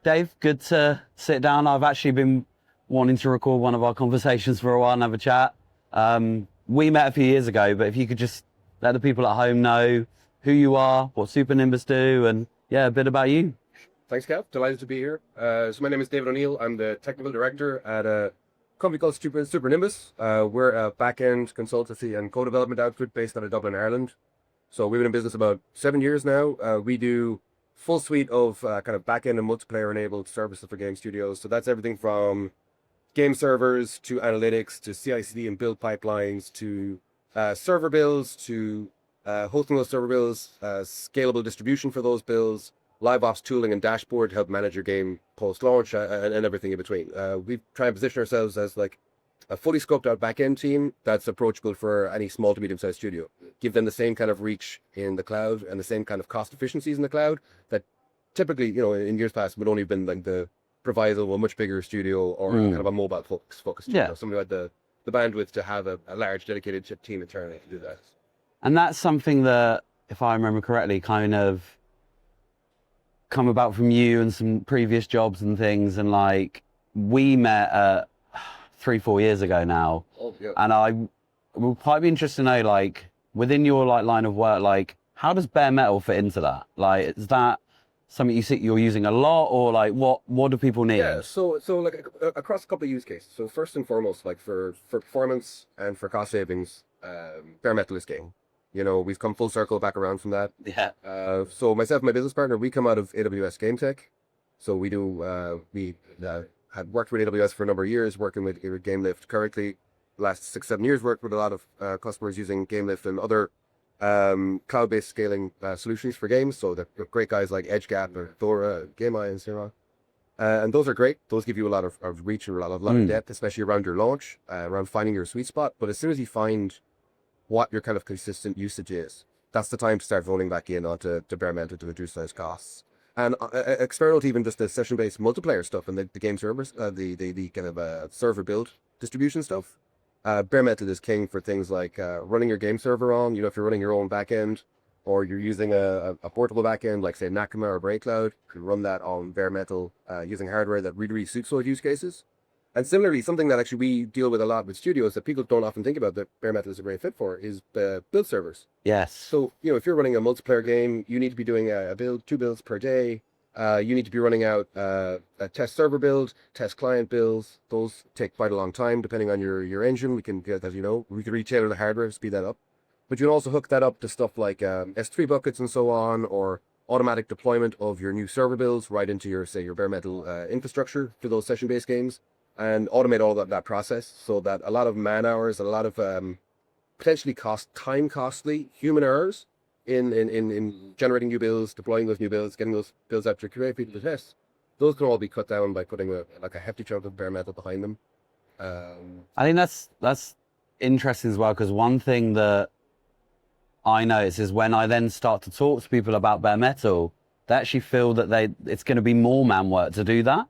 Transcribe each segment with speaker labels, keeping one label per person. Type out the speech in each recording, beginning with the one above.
Speaker 1: Dave, good to sit down. I've actually been wanting to record one of our conversations for a while and have a chat. We met a few years ago, but if you could just let the people at home know who you are, what SuperNimbus do, and yeah, a bit about you.
Speaker 2: Thanks, Gav. Delighted to be here. So my name is David O'Neill. I'm the technical director at a company called SuperNimbus. We're a backend consultancy and co-development outfit based out of Dublin, Ireland. So we've been in business about 7 years now. We do full suite of kind of backend and multiplayer-enabled services for game studios. So that's everything from game servers to analytics to CI/CD and build pipelines to server builds to hosting those server builds, scalable distribution for those builds, live ops tooling and dashboard to help manage your game post-launch and everything in between. We try and position ourselves as like a fully scoped out back-end team that's approachable for any small to medium-sized studio. Give them the same kind of reach in the cloud and the same kind of cost efficiencies in the cloud that typically, in years past would only have been like the proviso of a much bigger studio or kind of a mobile focused studio.
Speaker 1: Yeah.
Speaker 2: Somebody who had the bandwidth to have a large dedicated team internally to do that.
Speaker 1: And that's something that, if I remember correctly, kind of come about from you and some previous jobs and things. And like, we met 3-4 years ago now.
Speaker 2: Oh, yeah.
Speaker 1: And I would quite be interested to know, like, within your like line of work, like, how does bare metal fit into that? Like, is that something you see you're using a lot, or like, what do people need?
Speaker 2: Yeah, so like across a couple of use cases. So first and foremost, like for performance and for cost savings, bare metal is king. We've come full circle back around from that.
Speaker 1: Yeah.
Speaker 2: So myself and my business partner, we come out of AWS Game Tech. So we had worked with AWS for a number of years, working with GameLift currently. Last 6-7 years, worked with a lot of customers using GameLift and other cloud-based scaling solutions for games. So they're great guys like EdgeGap or Thora, GameEye, and so on. And those are great. Those give you a lot of reach and a lot of depth, especially around your launch, around finding your sweet spot. But as soon as you find what your kind of consistent usage is, that's the time to start rolling back in onto bare metal to reduce those costs. And external to even just the session-based multiplayer stuff and the game servers, the kind of server build distribution stuff. Bare metal is king for things like running your game server on, if you're running your own backend or you're using a portable backend like say Nakama or BrakeCloud, you can run that on bare metal using hardware that really suits those use cases. And similarly, something that actually we deal with a lot with studios that people don't often think about that bare metal is a great fit for is build servers.
Speaker 1: Yes.
Speaker 2: So, if you're running a multiplayer game, you need to be doing a build, 2 builds per day. You need to be running out a test server build, test client builds. Those take quite a long time depending on your engine. We can get, as you know, we can retailor the hardware to speed that up. But you can also hook that up to stuff like S3 buckets and so on, or automatic deployment of your new server builds right into your bare metal infrastructure for those session-based games, and automate all that process so that a lot of man hours, a lot of potentially time-costly human errors in generating new builds, deploying those new builds, getting those builds out to create people to test, those can all be cut down by putting a hefty chunk of bare metal behind them.
Speaker 1: I think that's interesting as well, because one thing that I notice is when I then start to talk to people about bare metal, they actually feel that it's going to be more man work to do that.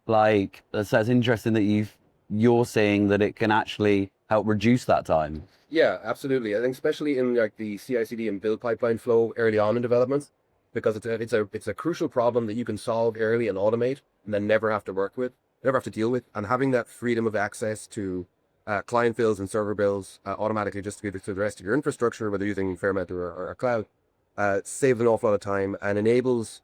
Speaker 1: Like, so it's interesting that you're seeing that it can actually help reduce that time.
Speaker 2: Yeah, absolutely. I think especially in like the CI/CD and build pipeline flow early on in development, because it's a crucial problem that you can solve early and automate, and then never have to deal with. And having that freedom of access to client builds and server builds automatically distributed to the rest of your infrastructure, whether using bare metal or cloud, saves an awful lot of time and enables,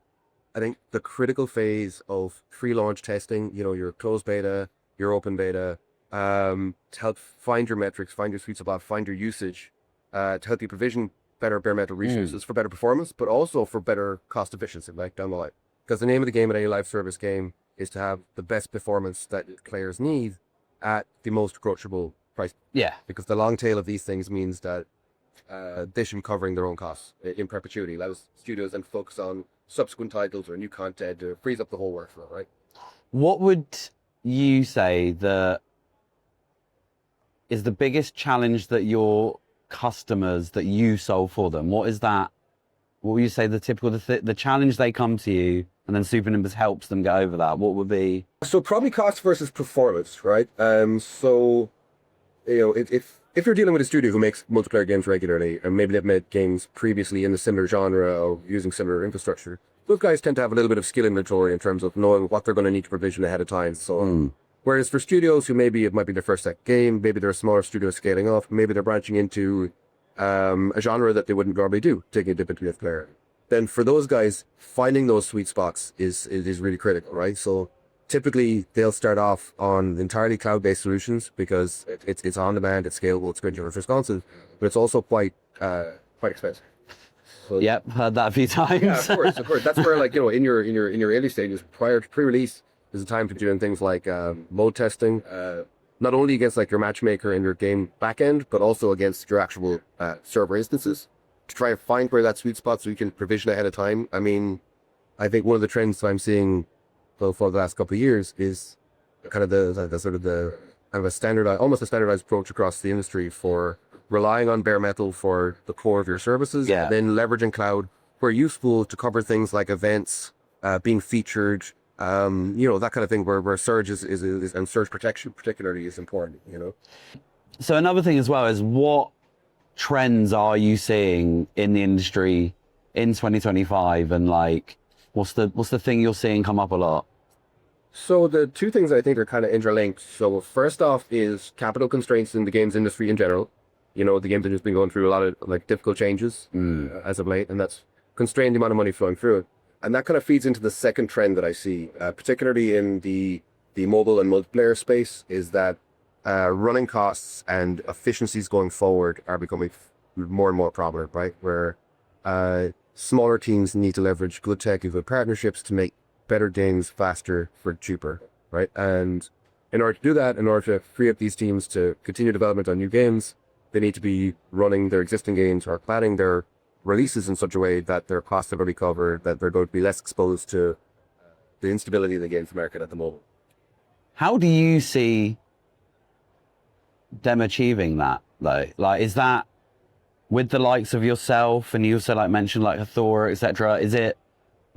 Speaker 2: I think, the critical phase of pre-launch testing, your closed beta, your open beta, to help find your metrics, find your sweet spot, find your usage, to help you provision better bare metal resources for better performance, but also for better cost efficiency, like down the line. Because the name of the game at any live service game is to have the best performance that players need at the most approachable price.
Speaker 1: Yeah.
Speaker 2: Because the long tail of these things means that they should be covering their own costs in perpetuity. Allows studios then focus on subsequent titles or new content to freeze up the whole workflow, right? What
Speaker 1: would you say that is the biggest challenge that your customers that you solve for them? What is that? What would you say the typical the challenge they come to you and then SuperNimbus helps them get over that? What would be?
Speaker 2: So probably cost versus performance, right? So if you're dealing with a studio who makes multiplayer games regularly, and maybe they've made games previously in a similar genre or using similar infrastructure, those guys tend to have a little bit of skill inventory in terms of knowing what they're going to need to provision ahead of time. So, whereas for studios who maybe it might be their first tech game, maybe they're a smaller studio scaling off, maybe they're branching into a genre that they wouldn't normally do, taking a dip into the player. Then for those guys, finding those sweet spots is really critical, right? So typically they'll start off on entirely cloud-based solutions because it's on demand, it's scalable, it's good, it's responsive, but it's also quite expensive. So,
Speaker 1: Yep, heard that a few times.
Speaker 2: yeah, of course. That's where, like, in your early stages, prior to pre-release, is a time for doing things like mode testing, not only against like your matchmaker and your game backend, but also against your actual server instances, to try and find where that sweet spot so you can provision ahead of time. I mean, I think one of the trends I'm seeing for the last couple of years is kind of the sort of the kind of a standardized, almost a standardized approach across the industry for relying on bare metal for the core of your services, and then leveraging cloud where useful to cover things like events, being featured, that kind of thing where surge is and surge protection particularly is important,
Speaker 1: So another thing as well is, what trends are you seeing in the industry in 2025, and like what's the thing you're seeing come up a lot?
Speaker 2: So the two things I think are kind of interlinked. So first off is capital constraints in the games industry in general. The games industry has been going through a lot of like difficult changes as of late, and that's constrained the amount of money flowing through it. And that kind of feeds into the second trend that I see, particularly in the mobile and multiplayer space, is that running costs and efficiencies going forward are becoming more and more prominent, right? Where smaller teams need to leverage good tech and good partnerships to make better games faster for cheaper, right? And in order to do that, in order to free up these teams to continue development on new games, they need to be running their existing games or planning their releases in such a way that their costs are already covered, that they're going to be less exposed to the instability of the games market at the moment.
Speaker 1: How do you see them achieving that, though? Like, is that with the likes of yourself, and you also like mentioned like Hathor, etc.? Is it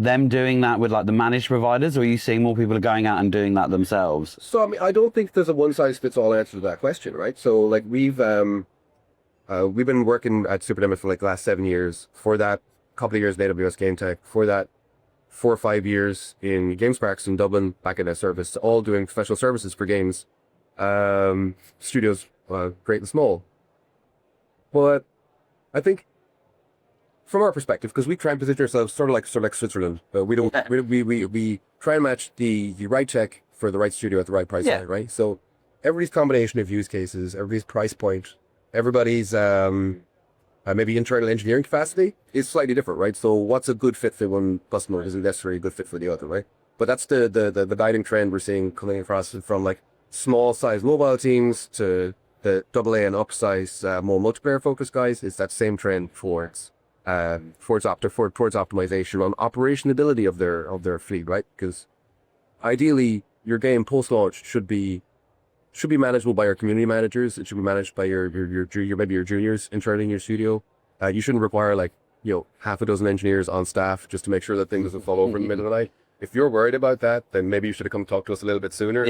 Speaker 1: them doing that with like the managed providers, or are you seeing more people are going out and doing that themselves?
Speaker 2: So I mean, I don't think there's a one-size-fits-all answer to that question, right? So like we've been working at SuperNimbus for like the last 7 years. For that, couple of years in AWS Game Tech. For that, 4 or 5 years in GameSparks in Dublin, back in a service, all doing professional services for games, studios, great and small. But I think, from our perspective, because we try and position ourselves sort of like Switzerland, we try and match the right tech for the right studio at the right price point, right? So everybody's combination of use cases, everybody's price point, everybody's maybe internal engineering capacity is slightly different, right? So what's a good fit for one customer isn't necessarily a good fit for the other, right? But that's the guiding trend we're seeing coming across from like small size mobile teams to the AA and up size more multiplayer focused guys. It's that same trend towards optimization on operationability of their fleet, right? Because ideally your game post launch should be manageable by your community managers. It should be managed by your maybe your juniors internally in your studio. You shouldn't require like half a dozen engineers on staff just to make sure that things doesn't fall over in the middle of the night. If you're worried about that, then maybe you should have come talk to us a little bit sooner.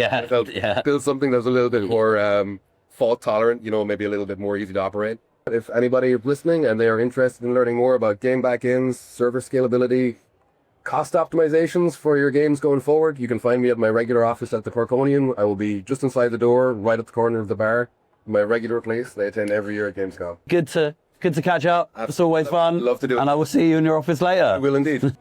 Speaker 2: Build something that's a little bit more fault tolerant, maybe a little bit more easy to operate. If anybody is listening and they are interested in learning more about game backends, server scalability, cost optimizations for your games going forward, you can find me at my regular office at the Corconian. I will be just inside the door, right at the corner of the bar, my regular place. They attend every year at Gamescom.
Speaker 1: Good to catch up. It's always fun.
Speaker 2: Love to do it.
Speaker 1: And I will see you in your office later.
Speaker 2: I will indeed.